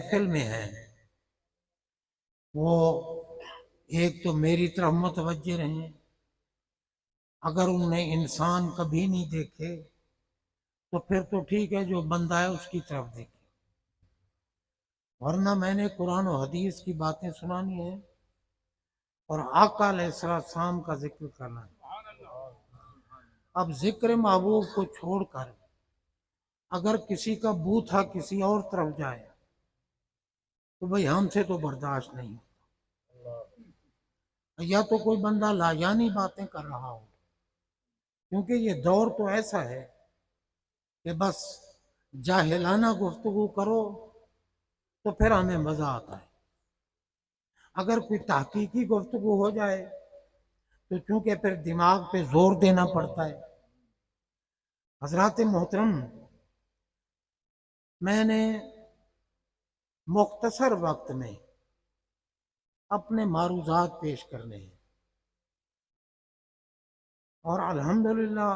محفل میں ہیں وہ ایک تو میری طرف متوجہ رہیں، اگر انہیں انسان کبھی نہیں دیکھے تو پھر تو ٹھیک ہے، جو بندہ ہے اس کی طرف دیکھے، ورنہ میں نے قرآن و حدیث کی باتیں سنانی ہے اور آقا علیہ السلام کا ذکر کرنا ہے۔ اب ذکر محبوب کو چھوڑ کر اگر کسی کا بوتھا کسی اور طرف جائے تو بھئی ہم سے تو برداشت نہیں، یا تو کوئی بندہ لاجانی باتیں کر رہا ہو، کیونکہ یہ دور تو ایسا ہے کہ بس جاہلانہ گفتگو کرو تو پھر ہمیں مزہ آتا ہے، اگر کوئی تحقیقی گفتگو ہو جائے تو چونکہ پھر دماغ پہ زور دینا پڑتا ہے۔ حضرات محترم، میں نے مختصر وقت میں اپنے معروضات پیش کرنے ہیں اور الحمدللہ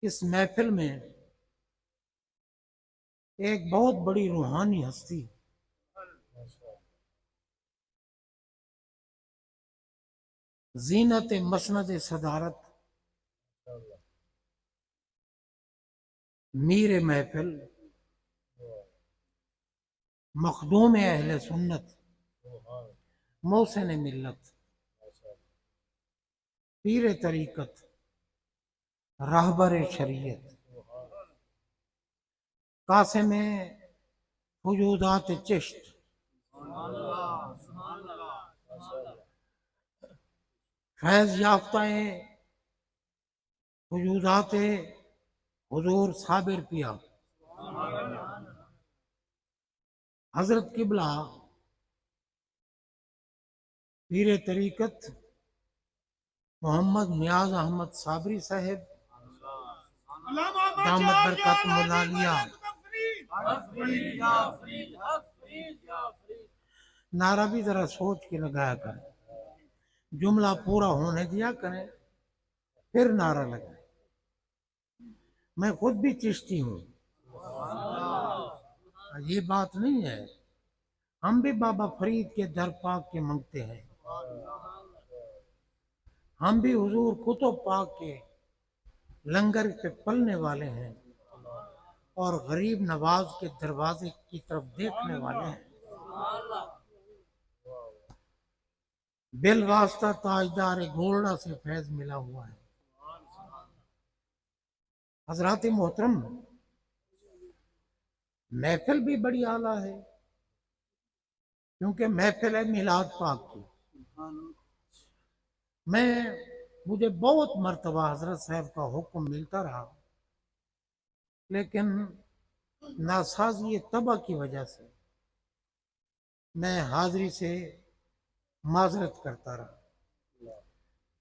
اس محفل میں ایک بہت بڑی روحانی ہستی زینت مسند صدارت میر محفل مخدوم اہل سنت محسن ملت پیر طریقت راہبر شریعت قاسم وجودات چشت فیض یافتہ وجودات حضور صابر پیا حضرت قبلہ پیر طریقت محمد نیاز احمد صابری صاحب دامت برکات ملالیہ، نعرہ بھی ذرا سوچ کے لگایا کریں، جملہ پورا ہونے دیا کریں پھر نعرہ لگائیں۔ میں خود بھی چشتی ہوں، یہ بات نہیں ہے، ہم بھی بابا فرید کے در پاک کے منگتے ہیں، ہم بھی حضور کتب پاک کے لنگر پہ پلنے والے ہیں اور غریب نواز کے دروازے کی طرف دیکھنے والے ہیں۔ بالواسطہ تاجدار گولڈا سے فیض ملا ہوا ہے۔ حضرات محترم، محفل بھی بڑی اعلیٰ ہے کیونکہ محفل ہے میلاد پاک کی۔ مجھے بہت مرتبہ حضرت صاحب کا حکم ملتا رہا، لیکن ناسازی طبع کی وجہ سے میں حاضری سے معذرت کرتا رہا۔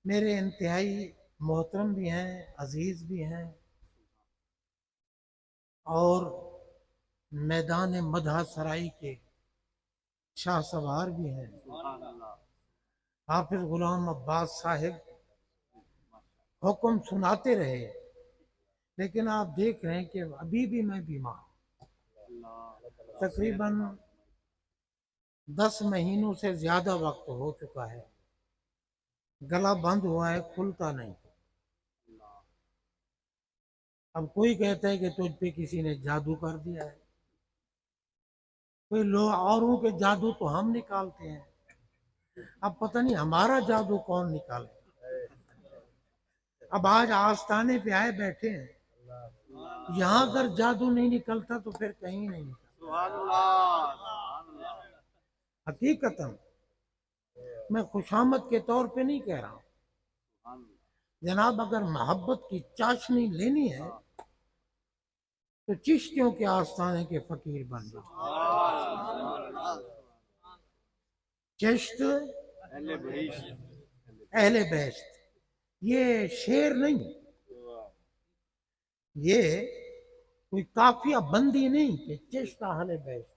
میرے انتہائی محترم بھی ہیں، عزیز بھی ہیں اور میدان مدح سرائی کے شاہ سوار بھی ہیں، حافظ غلام عباس صاحب حکم سناتے رہے، لیکن آپ دیکھ رہے ہیں کہ ابھی بھی میں بیمار ہوں، تقریباً 10 مہینوں سے زیادہ وقت ہو چکا ہے، گلا بند ہوا ہے، کھلتا نہیں۔ اب کوئی کہتا ہے کہ تجھ پہ کسی نے جادو کر دیا ہے، کوئی لوگ اوروں کے جادو تو ہم نکالتے ہیں، اب پتہ نہیں ہمارا جادو کون نکالے۔ اب آج آستانے پہ آئے بیٹھے ہیں، یہاں اگر جادو نہیں نکلتا تو پھر کہیں نہیں نکلتا۔ حقیقتاً میں خوشامد کے طور پہ نہیں کہہ رہا ہوں، جناب اگر محبت کی چاشنی لینی ہے تو چشتیوں کے آستانے کے فقیر بن جاؤ۔ چشت اہل بیشت، یہ شعر نہیں، یہ کوئی قافیہ بندی نہیں کہ چشت اہل بیشت۔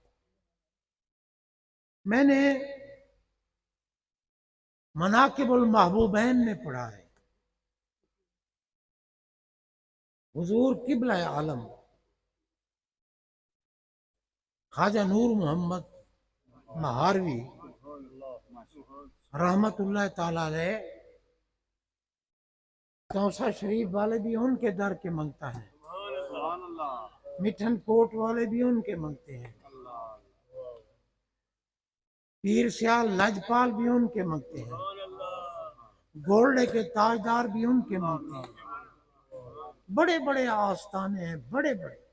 میں نے مناقب المحبوبین میں پڑھا ہے، حضور قبلہ عالم خواجہ نور محمد مہاروی رحمت اللہ تعالی علیہ توسا شریف والے بھی ان کے در کے منگتا ہے، مٹھن کوٹ والے بھی ان کے منگتے ہیں، پیر سیال لجپال بھی ان کے منگتے ہیں، گولڈے کے تاجدار بھی ان کے منگتے ہیں، بڑے بڑے آستانے ہیں، بڑے بڑے۔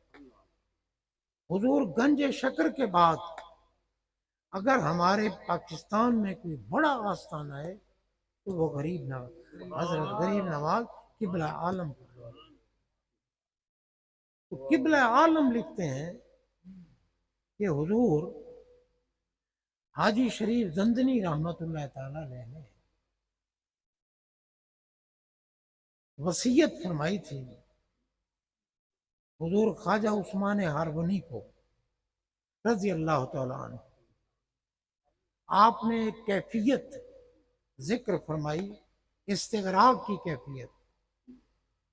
حضور گنج شکر کے بعد اگر ہمارے پاکستان میں کوئی بڑا آستانہ ہے تو وہ غریب نواز، حضرت غریب نواز قبلہ عالم کا۔ تو قبلہ عالم لکھتے ہیں کہ حضور حاجی شریف زندنی رحمت اللہ تعالی علیہ نے وصیت فرمائی تھی حضور خواجہ عثمان ہارونی کو رضی اللہ تعالیٰ عنہ۔ آپ نے ایک کیفیت ذکر فرمائی، استغراق کی کیفیت،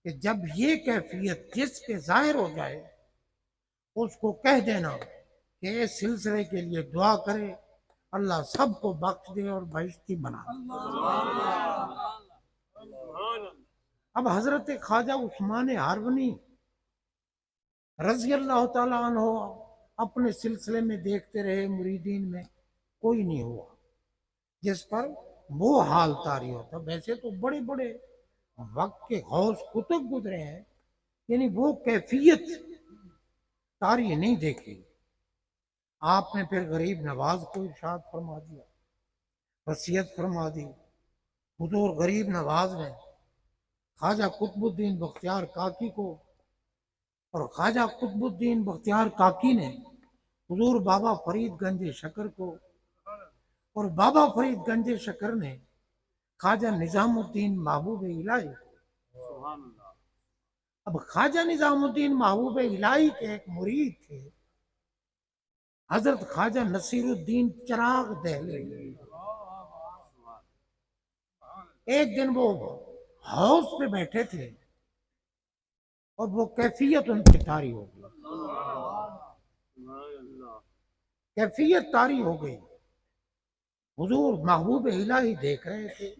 کہ جب یہ کیفیت جس پہ ظاہر ہو جائے اس کو کہہ دینا کہ اس سلسلے کے لیے دعا کرے، اللہ سب کو بخش دے اور بہشتی بنا دے۔ اب حضرت خواجہ عثمان ہارونی رضی اللہ تعالیٰ عنہ اپنے سلسلے میں دیکھتے رہے، مریدین میں کوئی نہیں ہوا جس پر وہ حال طاری ہوتا۔ ویسے تو بڑے بڑے وقت کے غوث کتب گزرے ہیں، یعنی وہ کیفیت طاری نہیں دیکھی۔ آپ نے پھر غریب نواز کو ارشاد فرما دیا، وصیت فرما دی۔ حضور غریب نواز نے خواجہ قطب الدین بختیار کاکی کو، اور خواجہ قطب الدین بختیار کاکی نے حضور بابا فرید گنج شکر کو، اور بابا فرید گنج شکر نے خواجہ نظام الدین محبوب الہی کو۔ اب خواجہ نظام الدین محبوب الہی کے ایک مرید تھے حضرت خواجہ نصیر الدین چراغ دہلوی۔ ایک دن وہ ہاؤس پہ بیٹھے تھے اور وہ کیفیت ان کی طاری ہو گئی، کیفیت طاری ہو گئی۔ حضور محبوب الہی دیکھ رہے تھے،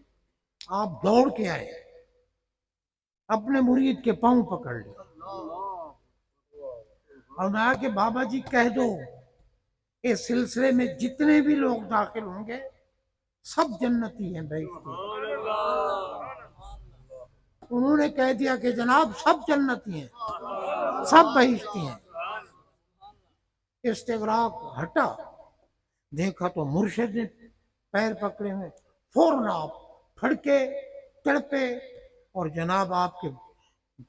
آپ دوڑ کے آئے، اپنے مرید کے پاؤں پکڑ لیا اور کہا کہ بابا جی کہہ دو اس سلسلے میں جتنے بھی لوگ داخل ہوں گے سب جنتی ہیں، بہشتی ہیں۔ انہوں نے کہہ دیا کہ جناب سب جنتی ہیں، سب بہشتی ہیں۔ استغراق ہٹا، دیکھا تو مرشد نے پیر پکڑے ہوئے، فوراً آپ پھڑکے تڑپے اور جناب آپ کے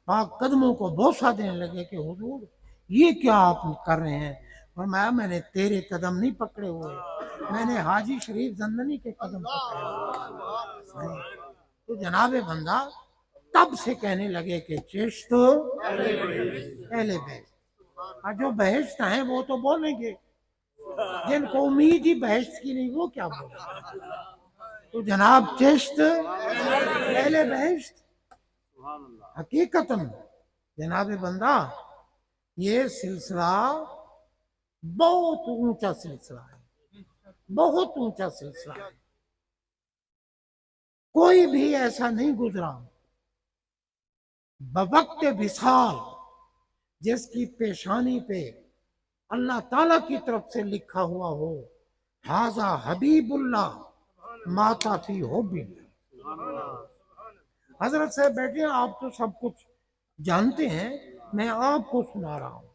پاک قدموں کو بوسہ دینے لگے کہ حضور یہ کیا آپ کر رہے ہیں؟ فرمایا میں نے تیرے قدم نہیں پکڑے ہوئے، میں نے حاجی شریف زندنی کے قدم پکڑے ہوئے۔ تو جناب بندہ تب سے کہنے لگے کہ چشت اہل بیت، اور جو بہشت ہیں وہ تو بولیں گے، جن کو امید ہی بہشت کی نہیں وہ کیا بولیں؟ تو جناب چشت اہل بہشت حقیقتاً جناب بندہ یہ سلسلہ بہت اونچا سلسلہ ہے، بہت اونچا سلسلہ ہے۔ کوئی بھی ایسا نہیں گزرا بوقت وصال جس کی پیشانی پہ اللہ تعالیٰ کی طرف سے لکھا ہوا ہو ھذا حبیب اللہ ماتا فی حب اللہ۔ حضرت صاحب بیٹھے ہیں، آپ تو سب کچھ جانتے ہیں، میں آپ کو سنا رہا ہوں۔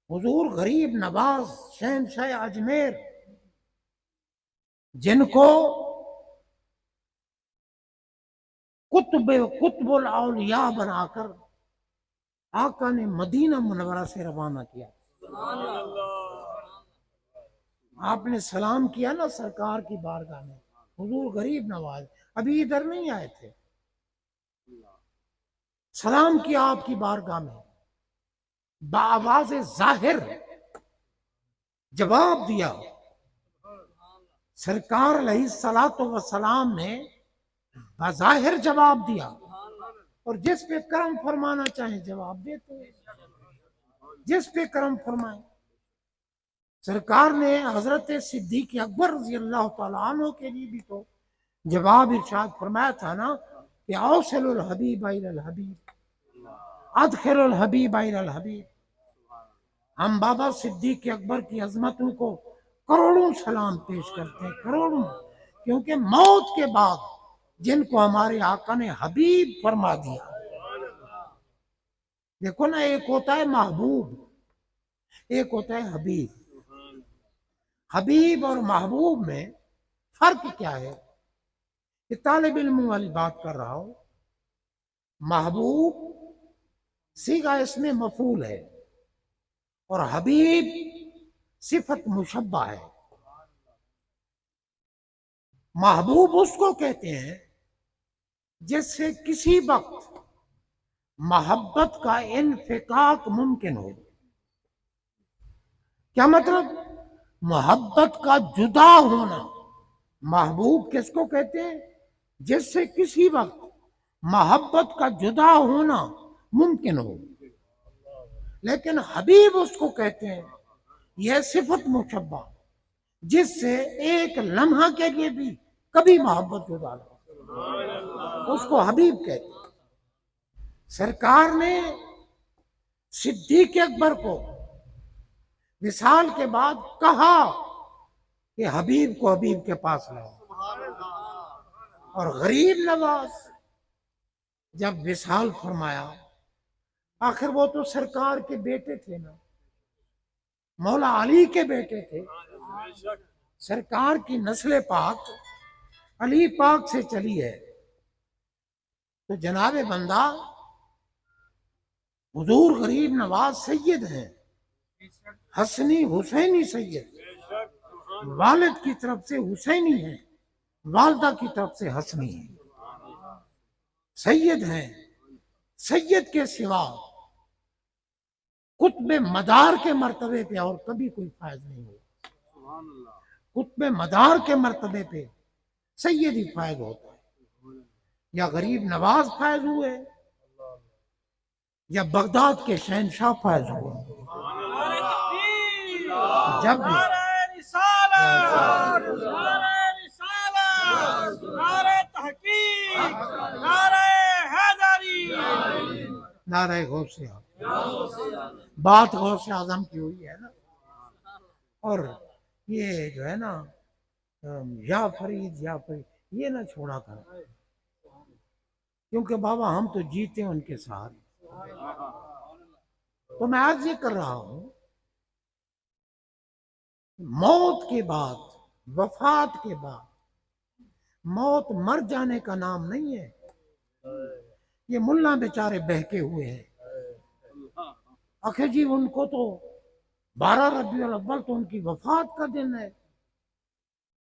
حضور غریب نواز شہنشاہ اجمیر جن کو قطب الاولیاء بنا کر آقا نے مدینہ منورہ سے روانہ کیا، آپ نے سلام کیا نا سرکار کی بارگاہ میں، حضور غریب نواز ابھی ادھر نہیں آئے تھے، سلام کیا آپ کی بارگاہ میں، بآواز ظاہر جواب دیا۔ سرکار علیہ الصلوۃ والسلام نے بظاہر جواب دیا، اور جس پہ کرم فرمانا چاہیں جواب دیتے ہیں، جس پہ کرم فرمائیں۔ سرکار نے حضرت صدیق اکبر رضی اللہ تعالیٰ عنہ کے لیے بھی تو جواب ارشاد فرمایا تھا نا کہ اوصل الحبیب الی الحبیب ادخل الحبیب الی الحبیب. ہم بابا صدیق اکبر کی عظمتوں کو کروڑوں سلام پیش کرتے ہیں، کروڑوں، کیونکہ موت کے بعد جن کو ہمارے آقا نے حبیب فرما دیا. دیکھو نا، ایک ہوتا ہے محبوب، ایک ہوتا ہے حبیب. حبیب اور محبوب میں فرق کیا ہے؟ یہ طالب علم والی بات کر رہا ہوں. محبوب صیغہ اس میں مفعول ہے اور حبیب صفت مشبہ ہے. محبوب اس کو کہتے ہیں جس سے کسی وقت محبت کا انفکاک ممکن ہو. کیا مطلب؟ محبت کا جدا ہونا. محبوب کس کو کہتے ہیں؟ جس سے کسی وقت محبت کا جدا ہونا ممکن ہو. لیکن حبیب اس کو کہتے ہیں، یہ صفت مشبہ، جس سے ایک لمحہ کے لیے بھی کبھی محبت جدا نہ ہو، اس کو حبیب کہتے ہیں. سرکار نے صدیق اکبر کو وصال کے بعد کہا کہ حبیب کو حبیب کے پاس لاؤ. اور غریب نواز جب وصال فرمایا، آخر وہ تو سرکار کے بیٹے تھے نا، مولا علی کے بیٹے تھے. سرکار کی نسل پاک علی پاک سے چلی ہے، تو جناب بندہ حضور غریب نواز سید ہیں، حسنی حسینی سید، والد کی طرف سے حسینی ہیں، والدہ کی طرف سے حسنی ہیں، سید ہیں. سید کے سوا قطب مدار کے مرتبے پہ اور کبھی کوئی فائز نہیں ہوا. قطب مدار کے مرتبے پہ سید ہی فائز ہوتا ہے. یا غریب نواز فائز ہوئے یا بغداد کے شہنشاہ فائز ہوئے. جب نعرہ غوث اعظم، بات غوث اعظم کی ہوئی ہے نا. اور یہ جو ہے نا یا فرید یا فرید، یہ نہ چھوڑا کر، کیونکہ بابا ہم تو جیتے ہیں ان کے ساتھ. تو میں آج یہ کر رہا ہوں، موت کے بعد، وفات کے بعد، موت مر جانے کا نام نہیں ہے. یہ ملا بیچارے بہکے ہوئے ہیں. آخر جی ان کو تو 12 ربیع الاول تو ان کی وفات کا دن ہے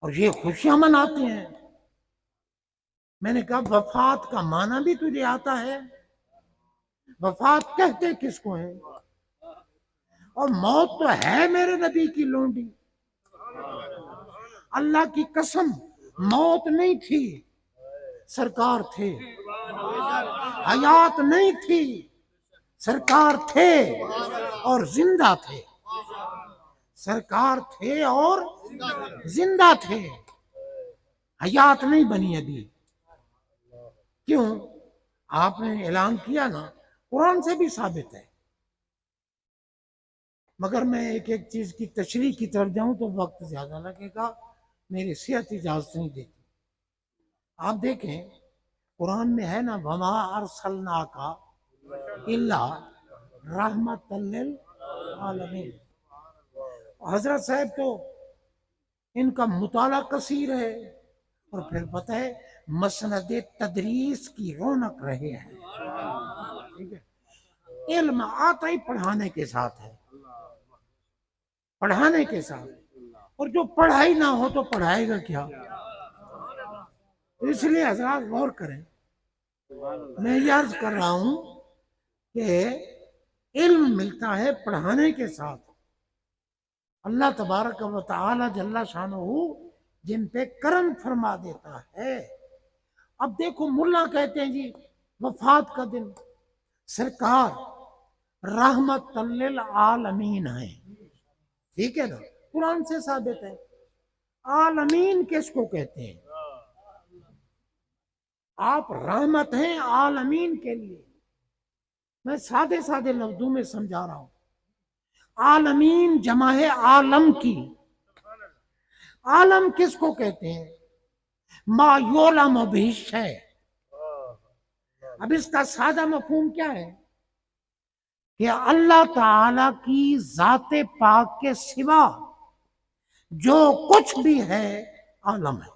اور یہ خوشیاں مناتے ہیں. میں نے کہا وفات کا معنی بھی تجھے آتا ہے؟ وفات کہتے کس کو ہیں؟ اور موت تو ہے میرے نبی کی لونڈی. اللہ کی قسم موت نہیں تھی، سرکار تھے. حیات نہیں تھی، سرکار تھے اور زندہ تھے. سرکار تھے اور زندہ تھے، حیات نہیں بنی ابھی. کیوں؟ آپ نے اعلان کیا نا، قرآن سے بھی ثابت ہے. مگر میں ایک ایک چیز کی تشریح کی طرف جاؤں تو وقت زیادہ لگے گا، میری صحت اجازت نہیں دیتی. آپ دیکھیں قرآن میں ہے نا وَمَا أَرْسَلْنَاكَ إِلَّا رَحْمَةً لِلْعَالَمِينَ. حضرت صاحب تو ان کا مطالعہ کثیر ہے، اور پھر پتہ ہے مسند تدریس کی رونق رہے ہیں. ٹھیک ہے، علم آتا ہی پڑھانے کے ساتھ ہے، پڑھانے کے ساتھ. اور جو پڑھائی نہ ہو تو پڑھائے گا کیا؟ اس لیے حضرات غور کریں. میں یہ عرض کر رہا ہوں کہ علم ملتا ہے پڑھانے کے ساتھ. اللہ تبارک و تعالی جل شانہ جن پہ کرم فرما دیتا ہے. اب دیکھو ملا کہتے ہیں جی وفات کا دن، سرکار رحمت للعالمین ہیں، ٹھیک ہے نا. قرآن سے ثابت ہے۔ عالمین کس کو کہتے ہیں؟ آپ رحمت ہیں عالمین کے لیے۔ میں سادے سادے لفظوں میں سمجھا رہا ہوں۔ عالمین جمع ہے عالم کی۔ عالم کس کو کہتے ہیں؟ ما یعلم بہ الشیء۔ اب اس کا سادہ مفہوم کیا ہے کہ اللہ تعالی کی ذات پاک کے سوا جو کچھ بھی ہے عالم ہے۔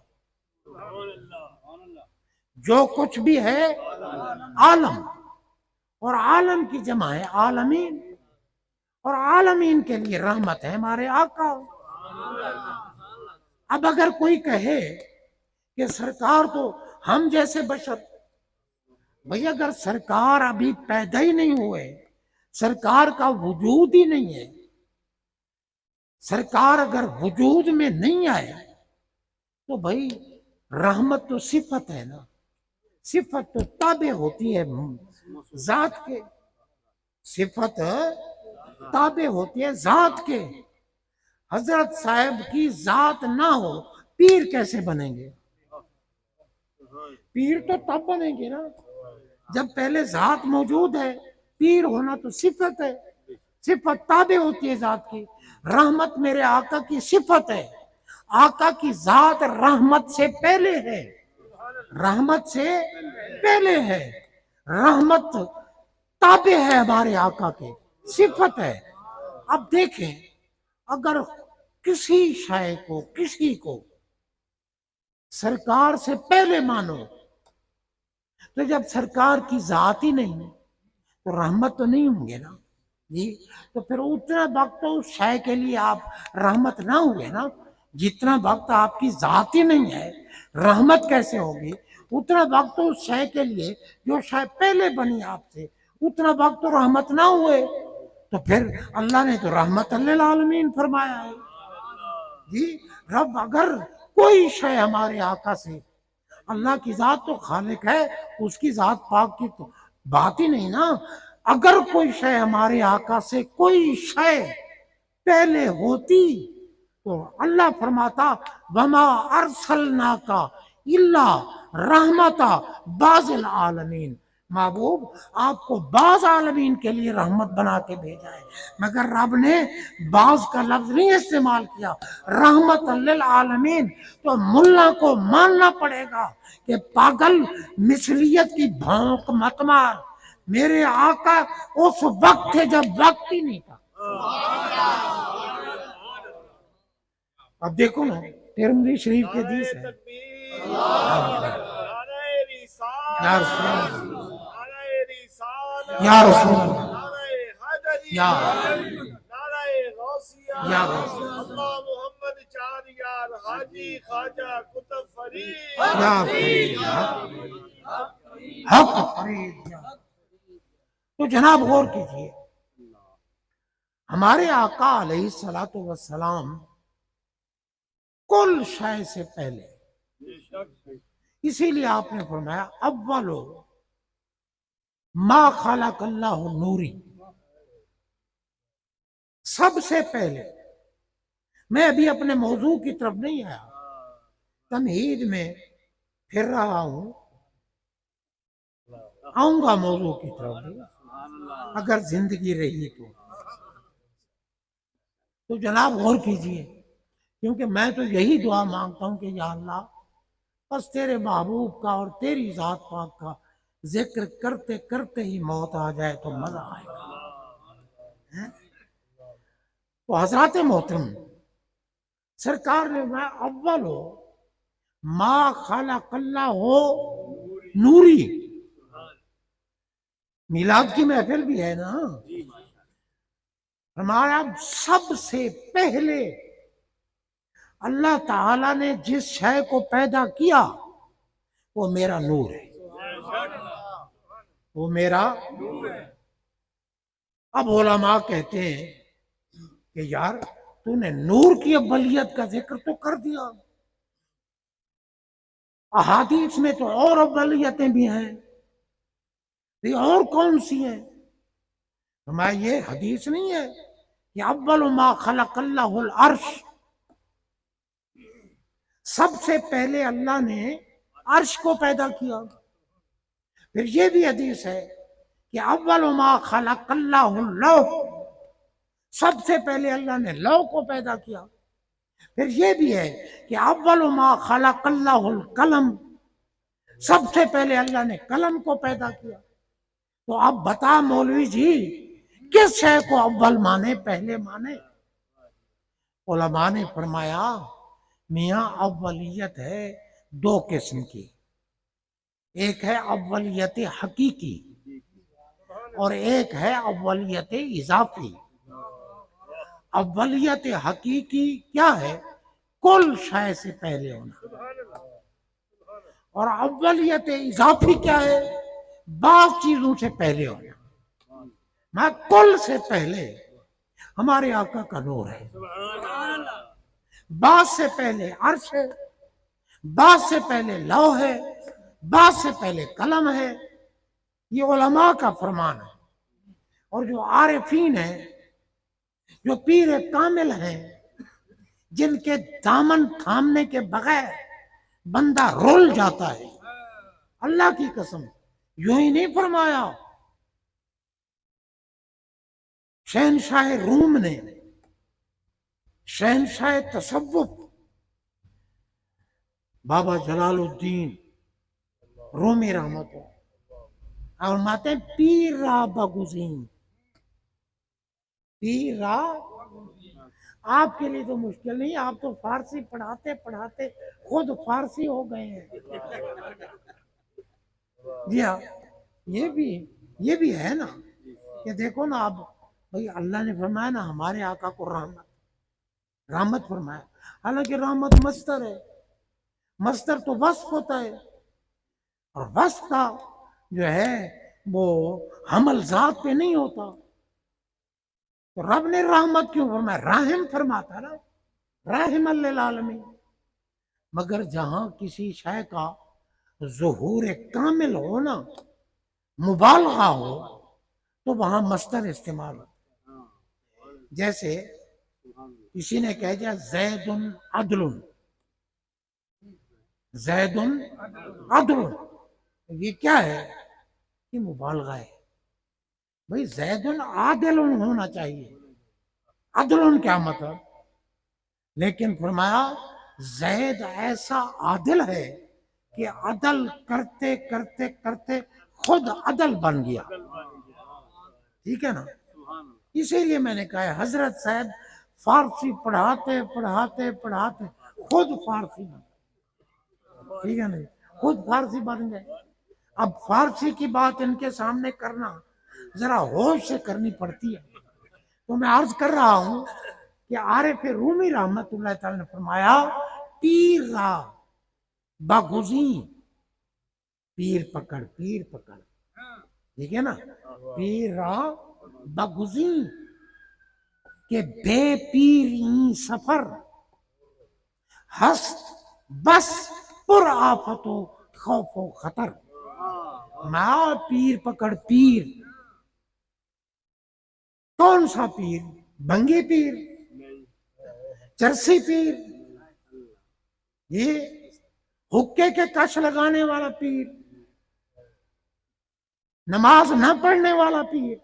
جو کچھ بھی ہے عالم، اور عالم کی جمع ہے عالمین، اور عالمین کے لیے رحمت ہے ہمارے آقا۔ اب اگر کوئی کہے کہ سرکار تو ہم جیسے بشر، بھئی اگر سرکار ابھی پیدا ہی نہیں ہوئے، سرکار کا وجود ہی نہیں ہے، سرکار اگر وجود میں نہیں آئے تو بھئی رحمت تو صفت ہے نا، صفت تو تابع ہوتی ہے ذات کے، صفت تابع ہوتی ہے ذات کے۔ حضرت صاحب کی ذات نہ ہو پیر کیسے بنیں گے؟ پیر تو تب بنیں گے نا جب پہلے ذات موجود ہے۔ پیر ہونا تو صفت ہے، صفت تابع ہوتی ہے ذات کی۔ رحمت میرے آقا کی صفت ہے، آقا کی ذات رحمت سے پہلے ہے، رحمت سے پہلے ہے، رحمت تابع ہے ہمارے آقا کے، صفت ہے۔ اب دیکھیں اگر کسی شے کو، کسی کو سرکار سے پہلے مانو تو جب سرکار کی ذات ہی نہیں تو رحمت تو نہیں ہوں گے نا جی، تو پھر اتنا وقت تو اس شے کے لیے آپ رحمت نہ ہوئے نا، جتنا وقت آپ کی ذات ہی نہیں ہے رحمت کیسے ہوگی؟ اتنا وقت تو اس شے کے لیے جو شے پہلے بنی آپ سے، اتنا وقت تو رحمت نہ ہوئے، تو پھر اللہ نے تو رحمت للعالمین فرمایا ہے جی۔ رب اگر کوئی شے ہمارے آقا سے، اللہ کی ذات تو خالق ہے، اس کی ذات پاک کی تو بات ہی نہیں نا، اگر کوئی شے ہمارے آقا سے کوئی شے پہلے ہوتی تو اللہ فرماتا وما ارسلناک الا رحمت بعض العالمین، محبوب آپ کو بعض عالمین کے لیے رحمت بنا کے بھیجا ہے، مگر رب نے بعض کا لفظ نہیں استعمال کیا، رحمت للعالمین۔ تو ملا کو ماننا پڑے گا کہ پاگل مثلیت کی بھونک مت مار، میرے آقا اس وقت تھے جب وقت ہی نہیں تھا۔ اب دیکھو نا ترمذی شریف کے حدیث ہے، یا رسول اللہ، یا رسول اللہ، یا یا رسول اللہ محمد چار یار حاجی خواجہ کتب فرید یا فرید حق فرید۔ تو جناب غور کیجئے، ہمارے آقا علیہ الصلوۃ والسلام کل شے سے پہلے، اسی لیے آپ نے فرمایا اول ما خلق اللہ نوری، سب سے پہلے۔ میں ابھی اپنے موضوع کی طرف نہیں آیا، تمہید میں پھر رہا ہوں، آؤں گا موضوع کی طرف بھی اگر زندگی رہی تو جناب غور کیجئے، کیونکہ میں تو یہی دعا مانگتا ہوں کہ یا اللہ بس تیرے محبوب کا اور تیری ذات پاک کا ذکر کرتے کرتے ہی موت آ جائے تو مزہ آئے گا۔ تو حضرات محترم، سرکار نے میں اول ما خلق اللہ ہو نوری، میلاد کی محفل بھی ہے نا، ہمارا سب سے پہلے اللہ تعالی نے جس شے کو پیدا کیا وہ میرا نور ہے، وہ میرا نور ہے۔ اب علماء کہتے ہیں کہ یار تو نے نور کی اولیت کا ذکر تو کر دیا، احادیث میں تو اور اولیتیں بھی ہیں، یہ اور کون سی ہیں؟ ہمارا یہ حدیث نہیں ہے کہ اول ما خلق اللہ العرش، سب سے پہلے اللہ نے عرش کو پیدا کیا. پھر یہ بھی حدیث ہے کہ اول ما خلق اللہ اللوح، سب سے پہلے اللہ نے لوح کو پیدا کیا. پھر یہ بھی ہے کہ اول ما خلق اللہ القلم، سب سے پہلے اللہ نے قلم کو پیدا کیا. تو اب بتا مولوی جی کس شے کو اول مانے، پہلے مانے؟ علماء نے فرمایا میاں اولیت ہے دو قسم کی، ایک ہے اولیت حقیقی اور ایک ہے اولیت اضافی. اولیت حقیقی کیا ہے؟ کل شے سے پہلے ہونا. اور اولیت اضافی کیا ہے؟ بعض چیزوں سے پہلے ہونا. میں کل سے پہلے ہمارے آقا کا نور ہے، بعض سے پہلے عرش ہے، بعض سے پہلے لوح ہے، بعض سے پہلے قلم ہے. یہ علماء کا فرمان ہے. اور جو عارفین ہیں، جو پیر کامل ہیں، جن کے دامن تھامنے کے بغیر بندہ رول جاتا ہے، اللہ کی قسم یوں ہی نہیں فرمایا. شہنشاہ روم نے، شہنشاہ تصوف بابا جلال الدین رومی رحمت اللہ، اور ماتے پیر را بگزین، پیر را. آپ کے لیے تو مشکل نہیں، آپ تو فارسی پڑھاتے پڑھاتے خود فارسی ہو گئے ہیں. جی ہاں، یہ بھی ہے نا کہ دیکھو نا. اب بھائی اللہ نے فرمایا نا ہمارے آقا کو رحمت فرمایا، حالانکہ رحمت مصدر ہے. مصدر تو وصف ہوتا ہے، اور وصف کا جو ہے وہ حمل ذات پہ نہیں ہوتا. تو رب نے رحمت کیوں فرمایا؟ راحم فرماتا نا، راحم للعالمین. مگر جہاں کسی شے کا ظہور کامل ہو نا، مبالغہ ہو، تو وہاں مصدر استعمال ہو. جیسے کسی نے کہہ دیا زید عدل، زید عدل، یہ کیا ہے؟ یہ مبالغہ ہے. بھئی زید عادل ہونا چاہیے، عدل کیا مطلب؟ لیکن فرمایا زید ایسا عادل ہے کہ عدل کرتے کرتے کرتے خود عدل بن گیا. ٹھیک ہے نا؟ اسی لیے میں نے کہا ہے حضرت صاحب فارسی پڑھاتے پڑھاتے پڑھاتے خود فارسی بن گئے. ٹھیک ہے نا؟ خود فارسی بن گئے. اب فارسی کی بات ان کے سامنے کرنا ذرا ہوش سے کرنی پڑتی ہے. تو میں عرض کر رہا ہوں کہ عارف رومی رحمت اللہ تعالی نے فرمایا پیر را بگزین، پیر پکڑ، پیر پکڑ. ٹھیک ہے نا؟ پیر را بگزین کہ بے پیری سفر، ہست بس پر آفت و خوف و خطر. میں پیر پکڑ پیر، کون سا پیر؟ بنگی پیر، چرسی پیر، یہ حکے کے کش لگانے والا پیر، نماز نہ پڑھنے والا پیر.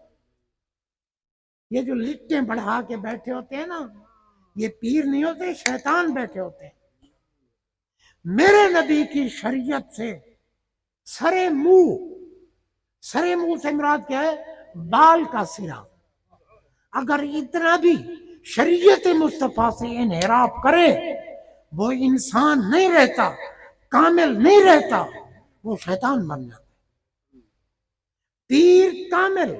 یہ جو لٹیں بڑھا کے بیٹھے ہوتے ہیں نا، یہ پیر نہیں ہوتے، شیطان بیٹھے ہوتے ہیں. میرے نبی کی شریعت سے سرے منہ سے مراد کیا ہے؟ بال کا سرا. اگر اتنا بھی شریعت مصطفیٰ سے انحراف کرے وہ انسان نہیں رہتا، کامل نہیں رہتا، وہ شیطان بن جاتا. پیر کامل.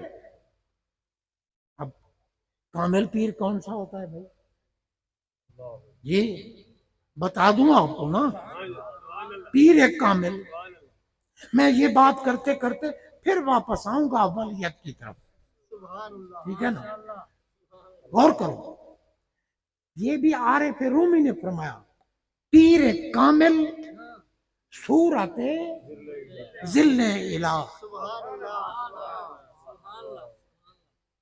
اب کامل پیر کون سا ہوتا ہے بھائی؟ یہ بتا دوں آپ کو نا. پیر ایک کامل. میں یہ بات کرتے کرتے پھر واپس آؤں گا اولیت کی طرف. ٹھیک ہے نا؟ غور کرو، یہ بھی عارف رومی نے فرمایا پیر کامل صورت ذل الہ.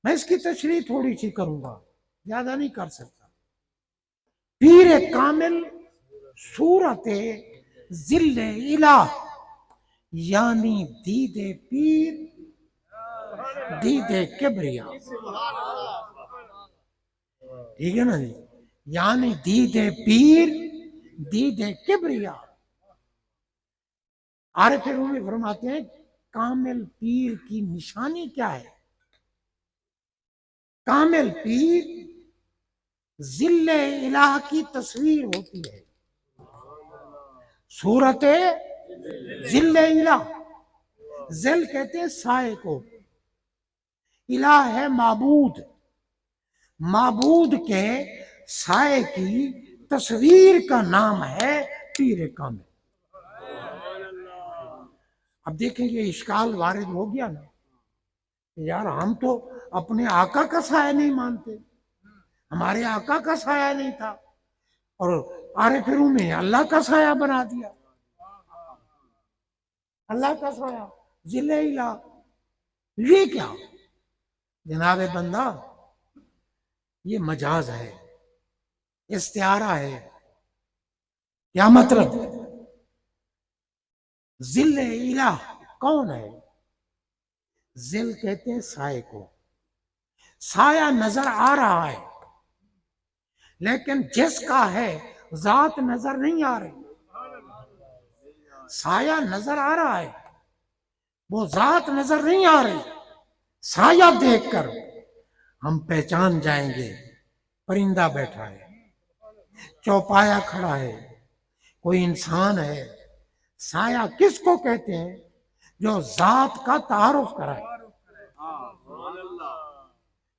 میں اس کی تشریح تھوڑی سی کروں گا، زیادہ نہیں کر سکتا. پیر کامل صورت ذل الہ یعنی دید پیر دید کبریا، ٹھیک ہے نا جی، یعنی دید پیر دید کبریا۔ عارف رومی فرماتے ہیں کامل پیر کی نشانی کیا ہے؟ کامل پیر ذل الہ کی تصویر ہوتی ہے، صورت ذل الہ، ذل کہتے ہیں سائے کو، الہ ہے معبود، معبود کے سائے کی تصویر کا نام ہے پیر کامل۔ اب دیکھیں یہ اشکال وارد ہو گیا نا، یار ہم تو اپنے آقا کا سایہ نہیں مانتے، ہمارے آقا کا سایہ نہیں تھا، اور عارف رومی نے اللہ کا سایہ بنا دیا، اللہ کا سایہ ذل الہ، یہ کیا جناب بندہ؟ یہ مجاز ہے، استعارہ ہے۔ کیا مطلب؟ ذل الہ کون ہے؟ ذل کہتے ہیں سائے کو، سایہ نظر آ رہا ہے لیکن جس کا ہے ذات نظر نہیں آ رہی، سایہ نظر آ رہا ہے وہ ذات نظر نہیں آ رہی۔ سایہ دیکھ کر ہم پہچان جائیں گے پرندہ بیٹھا ہے، چوپایا کھڑا ہے، کوئی انسان ہے۔ سایہ کس کو کہتے ہیں؟ جو ذات کا تعارف کرائے،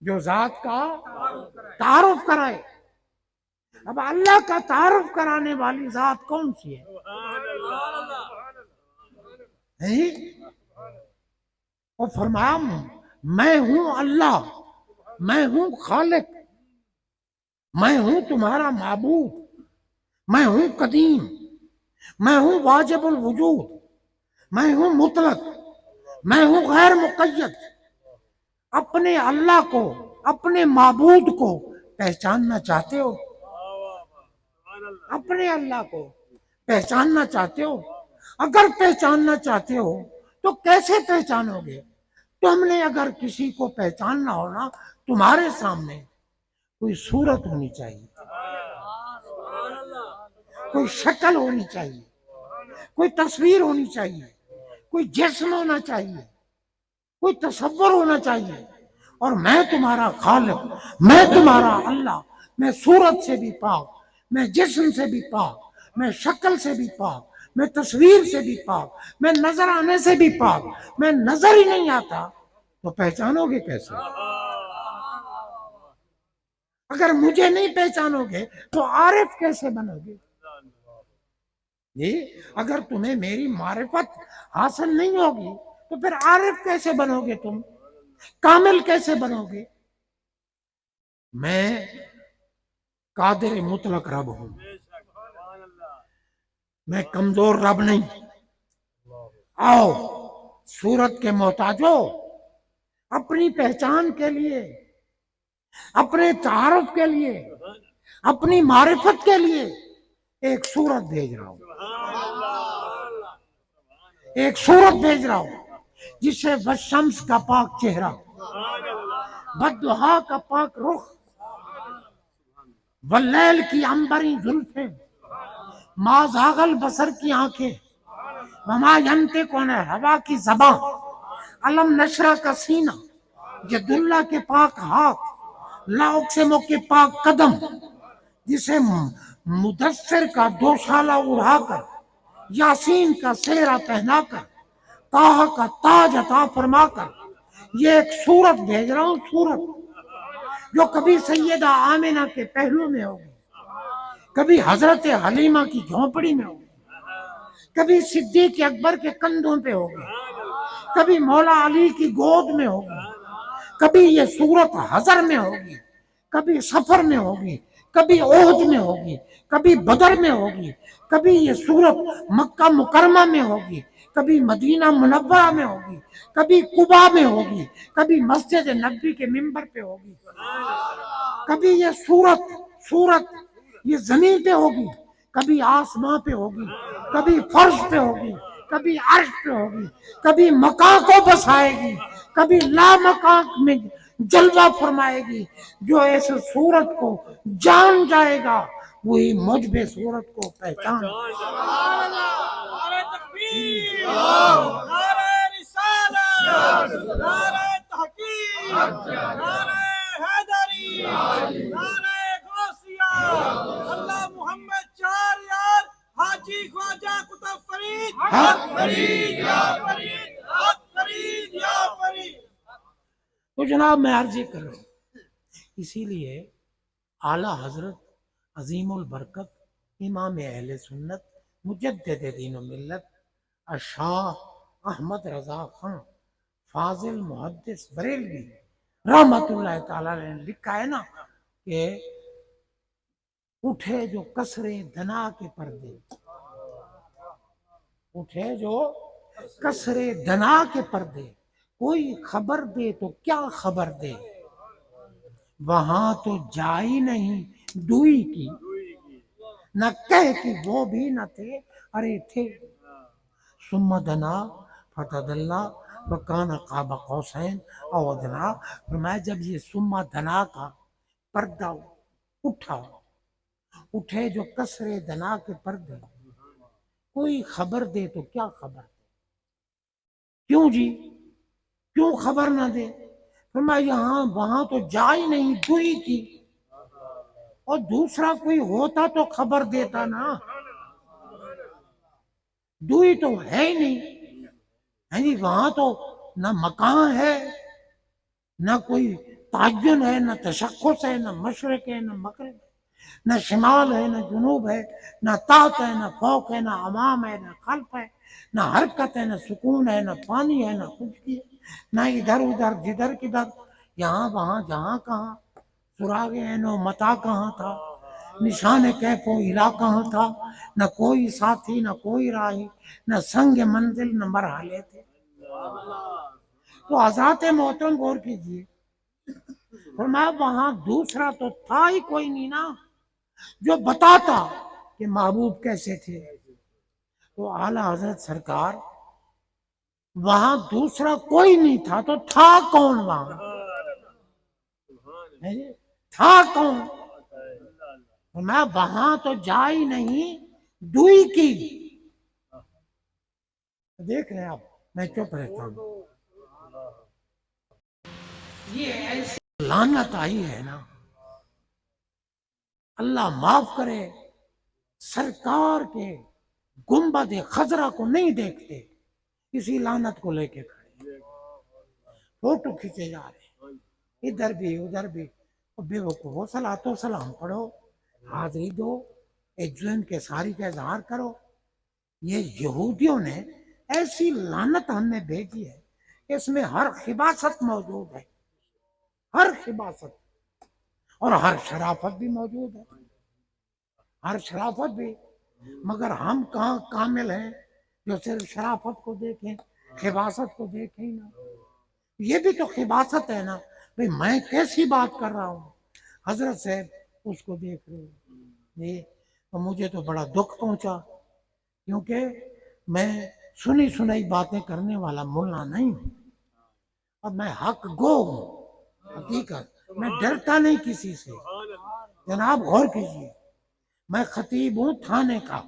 جو ذات کا تعارف کرائے۔ اب اللہ کا تعارف کرانے والی ذات کون سی ہے؟ وہ فرمایا میں ہوں اللہ، میں ہوں خالق، میں ہوں تمہارا معبود، میں ہوں قدیم، میں ہوں واجب الوجود، میں ہوں مطلق، میں ہوں غیر مقید۔ اپنے اللہ کو، اپنے معبود کو پہچاننا چاہتے ہو؟ اپنے اللہ کو پہچاننا چاہتے ہو؟ اگر پہچاننا چاہتے ہو تو کیسے پہچانو گے؟ تم نے اگر کسی کو پہچاننا ہو نا، تمہارے سامنے کوئی صورت ہونی چاہیے، کوئی شکل ہونی چاہیے، کوئی تصویر ہونی چاہیے، کوئی جسم ہونا چاہیے، کوئی تصور ہونا چاہیے۔ اور میں تمہارا خالق، میں تمہارا اللہ، میں صورت سے بھی پاک، میں جسم سے بھی پاک، میں شکل سے بھی پاک، میں تصویر سے بھی پاک، میں نظر آنے سے بھی پاک۔ میں نظر ہی نہیں آتا تو پہچانو گے کیسے؟ اگر مجھے نہیں پہچانو گے تو عارف کیسے بنو گے؟ اگر تمہیں میری معرفت حاصل نہیں ہوگی تو پھر عارف کیسے بنو گے؟ تم کامل کیسے بنو گے؟ میں قادر مطلق رب ہوں، میں کمزور رب نہیں۔ آؤ صورت کے محتاجو، اپنی پہچان کے لیے، اپنے تعارف کے لیے، اپنی معرفت کے لیے ایک صورت بھیج رہا ہوں، ایک صورت بھیج رہا ہوں جسے والشمس کا پاک چہرہ، والضحیٰ کا پاک رخ، واللیل کی عنبری زلفیں، ما زاغ البصر کی آنکھیں، وما ینطق عن الہویٰ کی زبان، علم نشرح کا سینہ، ید اللہ کے پاک ہاتھ، لا اقسم کے پاک قدم، جسے مدثر کا دوشالہ اڑا کر، یاسین کا سہرہ پہنا کر، طٰہٰ کا تاج عطا فرما کر یہ ایک صورت بھیج رہا ہوں، صورت جو کبھی سیدہ آمنہ کے پہلو میں ہوگی، کبھی حضرت حلیمہ کی جھونپڑی میں ہوگی، کبھی صدیق اکبر کے کندھوں پہ ہوگی، کبھی مولا علی کی گود میں ہوگی، کبھی یہ صورت حضر میں ہوگی، کبھی سفر میں ہوگی، کبھی احد میں ہوگی، کبھی بدر میں ہوگی، کبھی یہ صورت مکہ مکرمہ میں ہوگی، کبھی مدینہ منورہ میں ہوگی، کبھی قباء میں ہوگی، کبھی مسجد نبوی کے منبر پہ ہوگی، کبھی یہ صورت یہ زمین پہ ہوگی، کبھی آسماں پہ ہوگی، کبھی فرش پہ ہوگی، کبھی عرش پہ ہوگی، کبھی مکان کو بسائے گی، کبھی لا مکان میں جلوہ فرمائے گی۔ جو ایس صورت کو جان جائے گا وہی مجب صورت کو پہچان جائے گا۔ نعرہ تکبیر، نعرہ رسالت، نعرہ تحقیق، نعرہ حیدری، نعرہ غوثیہ، اللہ محمد چار یار، حاجی خواجہ قطب فرید، حق فرید یا فرید، حق فرید یا فرید۔ تو جناب میں عرض یہ کر رہا ہوں، اسی لیے اعلیٰ حضرت عظیم البرکت امام اہل سنت مجدد دین و ملت شاہ احمد رضا خان فاضل محدث بریلوی رحمت اللہ تعالیٰ نے لکھا ہے نا کہ اٹھے جو کسرے دنا کے پردے، اٹھے جو کسرے دنا کے پردے، کوئی خبر دے تو کیا خبر دے، وہاں تو جائی نہیں دوئی کی، نہ کہہ کہ وہ بھی نہ تھے ارے تھے۔ ثم دنا فتدلی وکان قاب قوسین او ادنی، فرمایا جب یہ ثم دنا کا پردہ اٹھے جو کسرے دنا کے پردے، کوئی خبر دے تو کیا خبر دے، کیوں جی کیوں خبر نہ دے؟ فرمایا یہاں وہاں تو جائی نہیں دوئی کی، اور دوسرا کوئی ہوتا تو خبر دیتا نا، دوئی تو ہے ہی نہیں، یعنی وہاں تو نہ مکان ہے، نہ کوئی تعین ہے، نہ تشخص ہے، نہ مشرق ہے، نہ مغرب ہے، نہ شمال ہے، نہ جنوب ہے، نہ تحت ہے، نہ فوق ہے، نہ امام ہے، نہ خلف ہے، نہ حرکت ہے، نہ سکون ہے، نہ پانی ہے، نہ خشکی ہے، نہ ادھر ادھر جدھر کدھر، یہاں وہاں جہاں کہاں، سراغ عین و متا کہاں تھا، نشان کیف و الا کہاں تھا، نہ کوئی ساتھی، نہ کوئی راہی، نہ سنگ منزل، نہ مرحلے تھے۔ تو حضرات محترم غور کیجئے، فرمایا وہاں دوسرا تو تھا ہی کوئی نہیں نا جو بتاتا کہ محبوب کیسے تھے۔ تو اعلیٰ حضرت سرکار وہاں دوسرا کوئی نہیں تھا تو تھا کون وہاں، تھا کون؟ فرمایا وہاں تو جائی نہیں دوئی کی۔ دیکھ رہے ہیں آپ، میں چپ رہتا ہوں، یہ ایسی لعنت آئی ہے نا، اللہ معاف کرے، سرکار کے گنبد خضرا کو نہیں دیکھتے، اسی لعنت کو لے کے کھڑے، فوٹو کھینچے جا رہے ہیں، ادھر بھی ادھر بھی، بے وقوفو صلاۃ و سلام پڑھو، حاضری دو، ایجوین کے ساری کا اظہار کرو۔ یہ یہودیوں نے ایسی لعنت ہم نے بھیجی ہے کہ اس میں ہر خباثت موجود ہے، ہر خباثت، اور ہر شرافت بھی موجود ہے، ہر شرافت بھی، مگر ہم کہاں کامل ہیں جو صرف شرافت کو دیکھیں، خباثت کو دیکھیں نا۔ یہ بھی تو خباثت ہے نا، بھئی میں کیسی بات کر رہا ہوں، حضرت صاحب اس کو دیکھ رہے ہیں، یہ تو مجھے تو بڑا دکھ پہنچا، کیونکہ میں سنی سنائی باتیں کرنے والا ملا نہیں ہوں، اور میں حق گو ہوں، حقیقت میں ڈرتا نہیں کسی سے۔ جناب غور کیجیے، میں خطیب ہوں تھانے کا،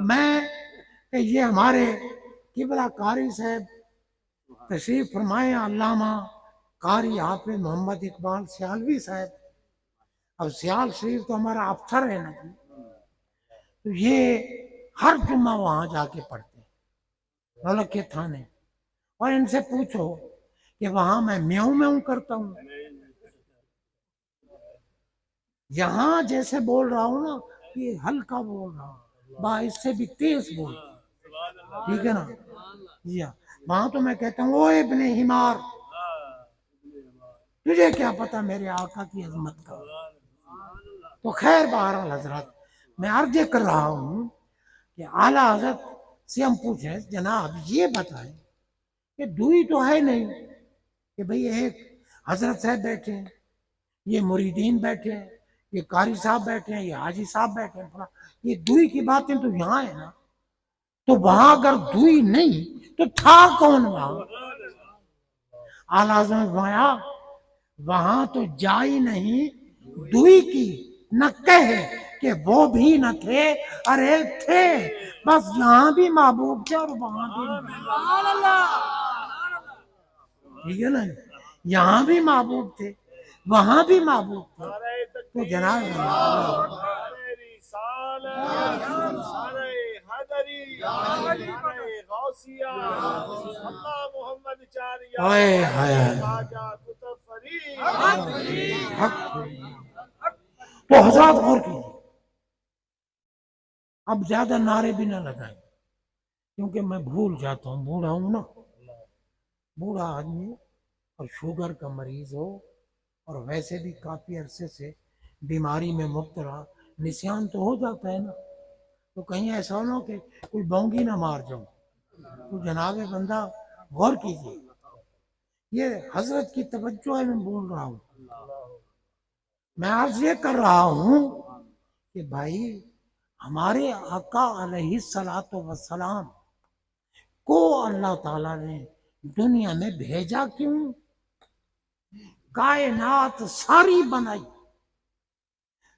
میں یہ ہمارے قبلہ قاری صاحب تشریف فرمائے، علامہ قاری حافظ محمد اقبال سیالوی صاحب، اب سیال شریف تو ہمارا افسر ہے نا، تو یہ ہر جمعہ وہاں جا کے پڑھتے ہیں رولک کے تھانے، اور ان سے پوچھو کہ وہاں میں میوں میوں کرتا ہوں، یہاں جیسے بول رہا ہوں نا یہ ہلکا بول رہا ہوں، با اس سے بھی تیز بول، ٹھیک ہے نا جی ہاں، وہاں تو میں کہتا ہوں او ابن حمار، تجھے کیا پتا میرے آقا کی عظمت کا۔ تو خیر بہرحال حضرات، میں عرض کر رہا ہوں کہ اعلیٰ حضرت سے ہم پوچھیں جناب یہ بتائیں کہ دوئی تو ہے نہیں کہ بھئی ایک حضرت صاحب بیٹھے ہیں، یہ مریدین بیٹھے ہیں، یہ قاری صاحب بیٹھے ہیں، یہ حاجی صاحب بیٹھے ہیں، یہ دوئی کی باتیں تو یہاں ہے نا، تو وہاں اگر دوئی نہیں تو تھا کون وہاں؟ اعلیٰ حضرت نے فرمایا وہاں تو جائی نہیں دوئی کی، نہ کہے کہ وہ بھی نہ تھے، ارے تھے، بس یہاں بھی محبوب تھے اور وہاں بھی ٹھیک ہے نا، یہاں بھی محبوب تھے وہاں بھی محبوب تھے. تو جناب سارے رسالت، سارے حیدری، سارے غوثیہ، اللہ محمد چاریہ، ہائے ہائے خواجہ قطب فرید. حق. تو حضرات غور کیجیے، اب زیادہ نعرے بھی نہ لگائیں کیونکہ میں بھول جاتا ہوں، بوڑھا ہوں نا، بوڑھا آدمی اور شوگر کا مریض ہو اور ویسے بھی کافی عرصے سے بیماری میں مبتلا، نسیان تو ہو جاتا ہے نا، تو کہیں ایسا نہ ہو کہ کوئی بونگی نہ مار جاؤں. تو جناب بندہ غور کیجیے، یہ حضرت کی توجہ ہے، میں بول رہا ہوں، میں عرض یہ کر رہا ہوں کہ بھائی ہمارے آقا علیہ الصلوۃ والسلام کو اللہ تعالیٰ نے دنیا میں بھیجا کیوں؟ کائنات ساری بنائی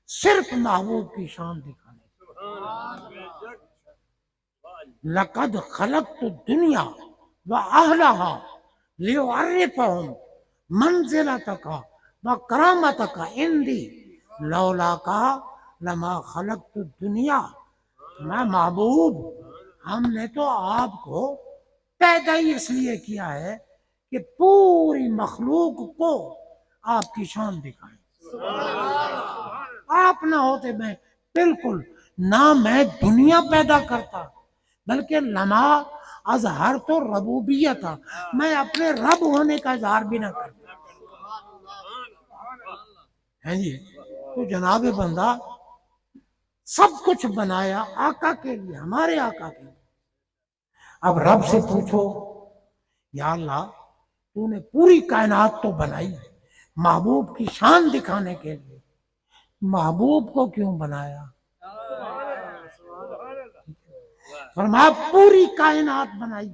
صرف محبوب کی شان دکھانے. لقد خلقت الدنیا وأهلها ليعرفهم منزلتك وکرامتك عندي لولاك لما خلقت الدنیا. میں محبوب، ہم نے تو آپ کو پیدا ہی اس لیے کیا ہے کہ پوری مخلوق کو آپ کی شان دکھائیں. آپ نہ ہوتے میں بالکل نہ میں دنیا پیدا کرتا، بلکہ لما اظہر تو ربوبیت تھا، میں اپنے رب ہونے کا اظہار بھی نہ کرتا. ہیں جی. تو جناب بندہ سب کچھ بنایا آقا کے لیے، ہمارے آقا کے لیے. اب رب سے پوچھو یا اللہ تو نے پوری کائنات تو بنائی محبوب کی شان دکھانے کے لیے، محبوب کو کیوں بنایا؟ فرمایا پوری کائنات بنائی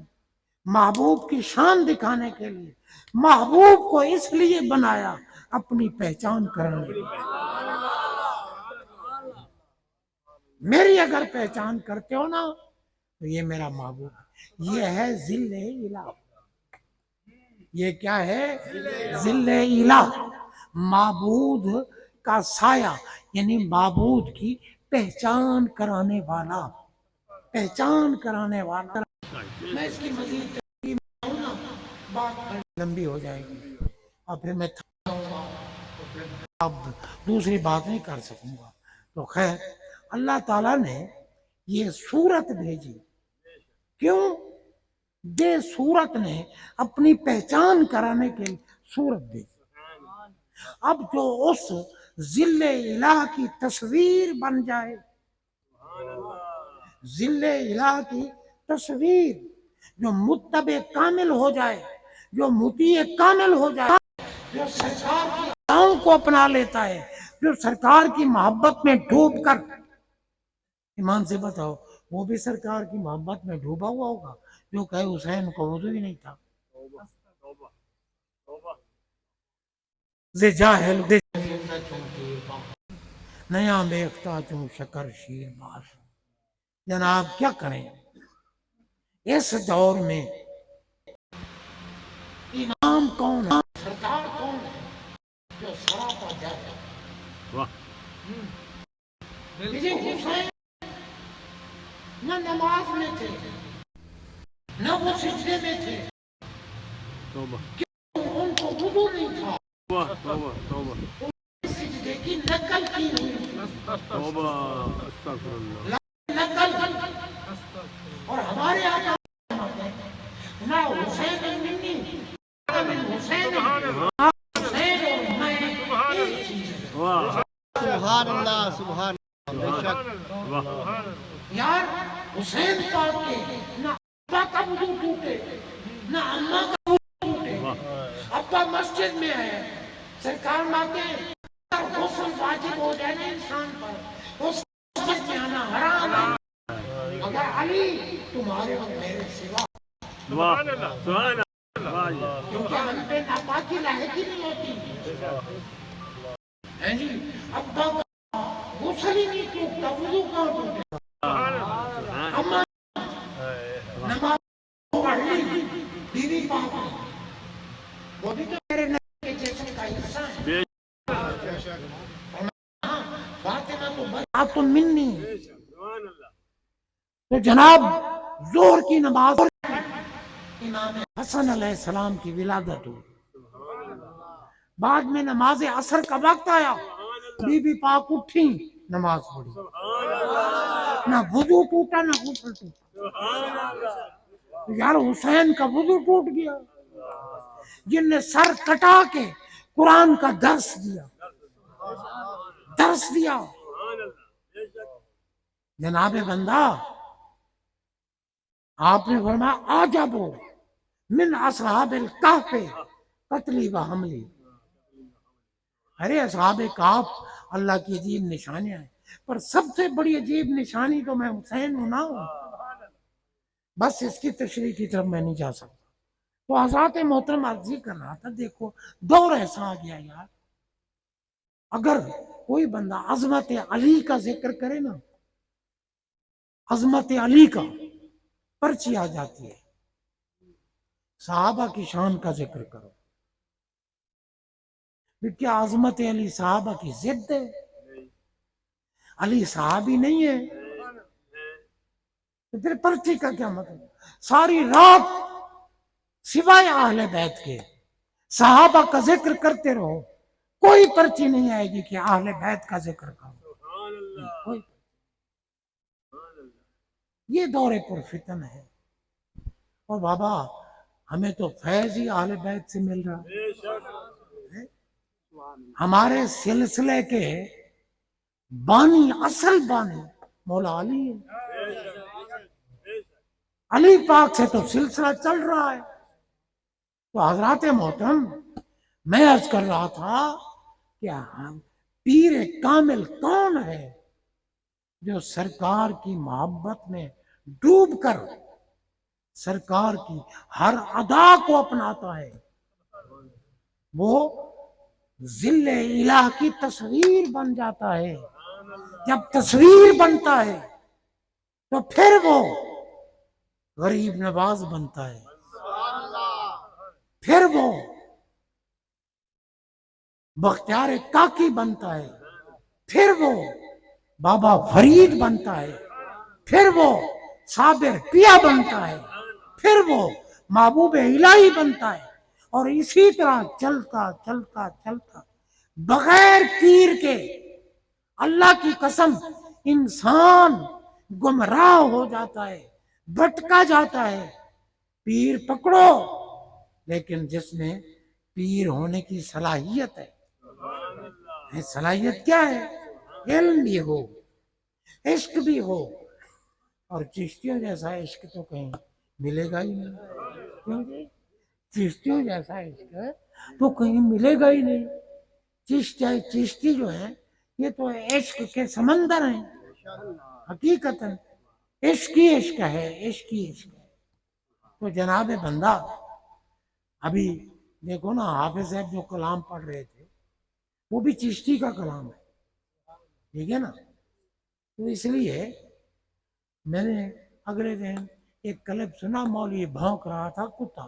محبوب کی شان دکھانے کے لیے، محبوب کو اس لیے بنایا اپنی پہچان کرنے کے لیے. میری اگر پہچان کرتے ہو نا تو یہ میرا محبوب ہے، یہ ہے ذل الہ. یہ کیا ہے؟ ذل الہ، معبود کا سایہ، یعنی معبود کی پہچان کرانے والا، پہچان کرانے والا. میں اس کی مزید تفصیل میں آؤں نا، بات لمبی ہو جائے گی اور پھر میں اب دوسری بات نہیں کر سکوں گا. تو خیر اللہ تعالیٰ نے یہ صورت بھیجی کیوں؟ یہ صورت نے اپنی پہچان کرانے کے لیے صورت بھیجی. اب جو اس ذل الہ کی تصویر بن جائے، ذل الہ کی تصویر، جو متبع کامل ہو جائے، جو مطیع کامل ہو جائے، جو سرکار کی اداؤں کو اپنا لیتا ہے، جو سرکار کی محبت میں ڈوب کر، ایمان سے بتاؤ وہ بھی سرکار کی محبت میں ڈوبا ہوا ہوگا جو کہے حسین کو وضو ہی نہیں تھا. جاہل نیا بیختہ چوں شکر شیر باز. جناب کیا کریں اس دور میں؟ امام کون ہے، سرکار کون ہے جو سراپا جاہل. حسین نہ نماز میں تھے نہ وہ سجدے میں تھے، ان کو وضو نہیں تھا، سجدے کی نقل کی ہوئی نقل. اور ہمارے آقا نہ حسین منی من حسین، حسین اور میں ایک چیز ہے. سبحان اللہ، سبحان اللہ. یار حسین پاک کے نہ ابا کا وضو ٹوٹے نہ اماں کا وضو ٹوٹے. ابا مسجد میں ہے، سرکار ماتے غسل واجب ہو جائے نا انسان پر اس مسجد میں آنا حرام ہے. اگر علی تمہارے اور میرے سوا، سبحان اللہ سبحان اللہ. کیونکہ ہم پہ ناپاکی لاحق ہی نہیں ہوتی ہے جی. ابا غسل ہی نہیں ٹوٹتا، وضو کہاں ٹوٹتا؟ اما نماز پڑھ لی بیوی پاک نے، وہ بھی تو میرے نبی کے جسم کا حصہ ہے. فاطمہ تو بات منی. تو جناب ظہر کی نماز امام حسن علیہ السلام کی ولادت ہوئی. بعد میں نماز عصر کا وقت آیا، بی بی پاک اٹھی نماز پڑھی، نہ وضو ٹوٹا نہ غسل ٹوٹا. یار حسین کا وضو ٹوٹ گیا جن نے سر کٹا کے قرآن کا درس دیا. جناب بندہ آپ نے فرمایا عجبو من اصحاب الکہف قتلی و حملی. ارے اصحاب کہف اللہ کی عجیب نشانیاں ہیں، پر سب سے بڑی عجیب نشانی تو میں حسین ہوں نا. بس اس کی تشریح کی طرف میں نہیں جا سکتا. تو حضرات محترم عرض کر رہا تھا، دیکھو دور ایسا آ گیا یار، اگر کوئی بندہ عظمت علی کا ذکر کرے نا، عظمت علی کا پرچی آ جاتی ہے. صحابہ کی شان کا ذکر کرو، کیا عظمت علی صحابہ کی ضد ہے؟ علی صحابی نہیں ہے تو پھر پرچی کا کیا مطلب؟ ساری رات سوائے اہل بیت کے صحابہ کا ذکر کرتے رہو، کوئی پرچی نہیں آئے گی کہ اہل بیت کا ذکر کرو. یہ دور پر فتن ہے. اور بابا ہمیں تو فیض ہی اہل بیت سے مل رہا ہے. ہمارے سلسلے کے بانی، اصل بانی مولا علی ہے. علی پاک سے تو سلسلہ چل رہا ہے. تو حضرات محترم میں عرض کر رہا تھا کہ پیر کامل کون ہے جو سرکار کی محبت میں ڈوب کر سرکار کی ہر ادا کو اپناتا ہے. وہ ذل الہ کی تصویر بن جاتا ہے. جب تصویر بنتا ہے تو پھر وہ غریب نواز بنتا ہے، پھر وہ بختیار کاکی بنتا ہے، پھر وہ بابا فرید بنتا ہے، پھر وہ صابر پیا بنتا ہے، پھر وہ محبوب الہی بنتا ہے. اور اسی طرح چلتا چلتا چلتا بغیر پیر کے اللہ کی قسم انسان گمراہ ہو جاتا ہے، بھٹکا جاتا ہے. پیر پکڑو، لیکن جس میں پیر ہونے کی صلاحیت ہے. صلاحیت کیا ہے؟ علم بھی ہو، عشق بھی ہو. اور چشتیوں جیسا عشق تو کہیں ملے گا ہی نہیں. کیونکہ چشتیوں جیسا عشق تو کہیں ملے گا ہی نہیں. چشتی جو ہے یہ تو عشق کے سمندر ہیں. حقیقتاً عشق ہی عشق ہے، عشق ہی عشق ہے. تو جناب بندہ ابھی دیکھو نا، حافظ صاحب جو کلام پڑھ رہے تھے وہ بھی چشتی کا کلام ہے، ٹھیک ہے نا. تو اس لیے میں نے اگلے دن ایک کلپ سنا، مولوی بھونک رہا تھا کتا.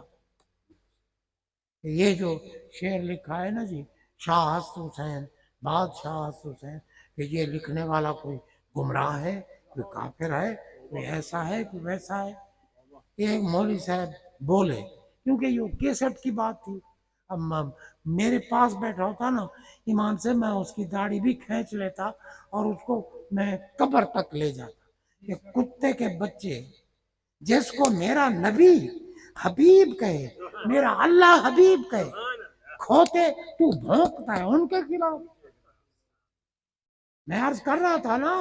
یہ جو شعر لکھا ہے نا جی، شاہ ہست حسین، بادشاہ ہست حسین، کہ یہ لکھنے والا کوئی گمراہ ہے، کوئی کافر ہے، کوئی ایسا ہے، کوئی ویسا ہے. ایک مولوی صاحب بولے، کیونکہ یہ کیسٹ کی بات تھی. اب میرے پاس بیٹھا ہوتا نا ایمان سے، میں اس کی داڑھی بھی کھینچ لیتا اور اس کو میں قبر تک لے جاتا. کہ کتے کے بچے جس کو میرا نبی حبیب کہے، میرا اللہ حبیب کہے، کھوتے تو بھونکتا ہے ان کے خلاف. میں عرض کر رہا تھا نا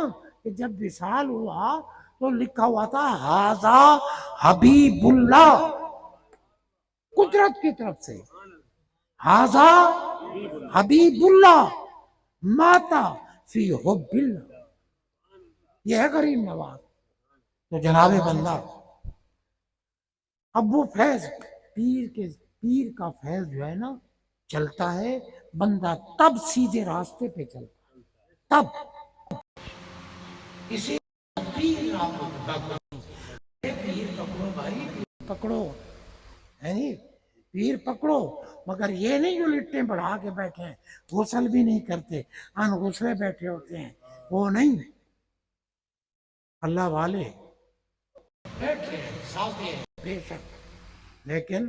کہ جب وصال ہوا تو لکھا ہوا تھا ھذا حبیب اللہ، قدرت کی طرف سے ھذا حبیب اللہ. ماتا فی حب اللہ، یہ ہے غریب نواز۔ تو جناب بندہ، اب وہ فیض پیر کا فیض جو ہے نا چلتا ہے، بندہ تب سیدھے راستے پہ چلتا ہے، تب اسی پیر پکڑو بھائی، پیر پکڑو، ہے نہیں، پیر پکڑو، مگر یہ نہیں جو لٹیں بڑھا کے بیٹھے ہیں، غسل بھی نہیں کرتے، ان غسلے بیٹھے ہوتے ہیں، وہ نہیں، اللہ والے بیٹھے ہیں، ساتھ ہیں بے شک، لیکن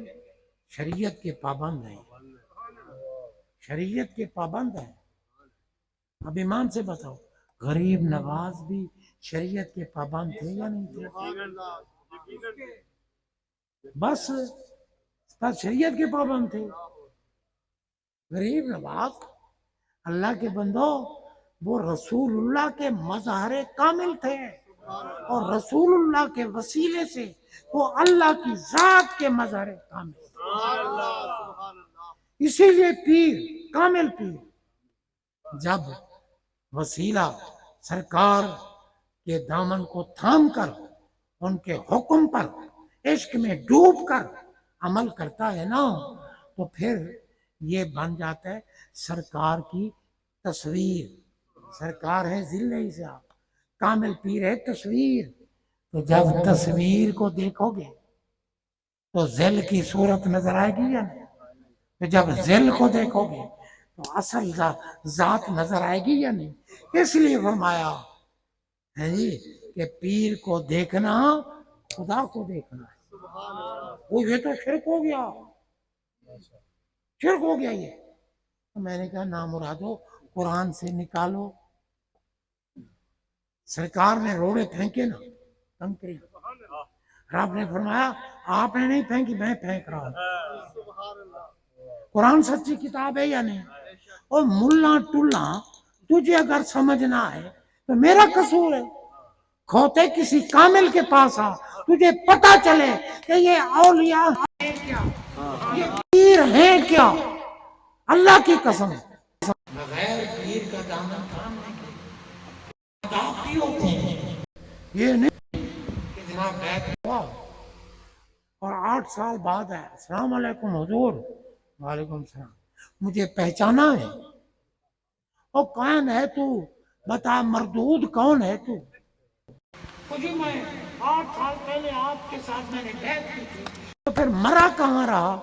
شریعت کے پابند ہیں، شریعت کے پابند ہیں۔ اب ایمان سے بتاؤ، غریب نواز بھی شریعت کے پابند تھے یا نہیں تھے؟ بس شریعت کے پابند تھے غریب نواز۔ اللہ کے بندو، وہ رسول اللہ کے مظہر کامل تھے، اور رسول اللہ کے وسیلے سے وہ اللہ کی ذات کے مظہر کامل تھے۔ اسی لیے پیر، کامل پیر، جب وسیلہ سرکار کے دامن کو تھام کر ان کے حکم پر عشق میں ڈوب کر عمل کرتا ہے نا، تو پھر یہ بن جاتا ہے سرکار کی تصویر۔ سرکار ہے ذل عیسیٰ، کامل پیر ہے تصویر۔ تو جب تصویر کو دیکھو گے تو ذل کی صورت نظر آئے گی یا نہیں؟ تو جب ذل کو دیکھو گے تو اصل ذات نظر آئے گی یا نہیں؟ اس لیے فرمایا ہے جی کہ پیر کو دیکھنا خدا کو دیکھنا ہے۔ وہ یہ تو شرک ہو گیا، شرک ہو گیا یہ۔ تو میں نے کہا نامرادو، قرآن سے نکالو۔ سرکار نے روڑے پھینکے نا، کنکری، رب نے فرمایا آپ نے نہیں پھینکی، میں پھینک رہا ہوں۔ قرآن سچی کتاب ہے یا نہیں؟ اور ملا ٹلا تجھے اگر سمجھنا ہے تو میرا قصور ہے، کھوتے کسی کامل کے پاس آ، تجھے پتا چلے کہ یہ اولیاء ہیں کیا، یہ پیر ہیں کیا، اللہ کی قسم۔ بغیر پیر کا دامن تھامنے کے داخی ہوتے ہیں، یہ نہیں کہ جناب بیت ہوا اور 8 سال بعد ہے، السلام علیکم حضور، وعلیکم السلام، مجھے پہچانا ہے؟ اور کون ہے تو، بتا مردود کون ہے تو؟ مجھے میں 8 سال پہلے آپ کے ساتھ میں نے بیعت کی تھی، تو پھر مرا کہاں رہا؟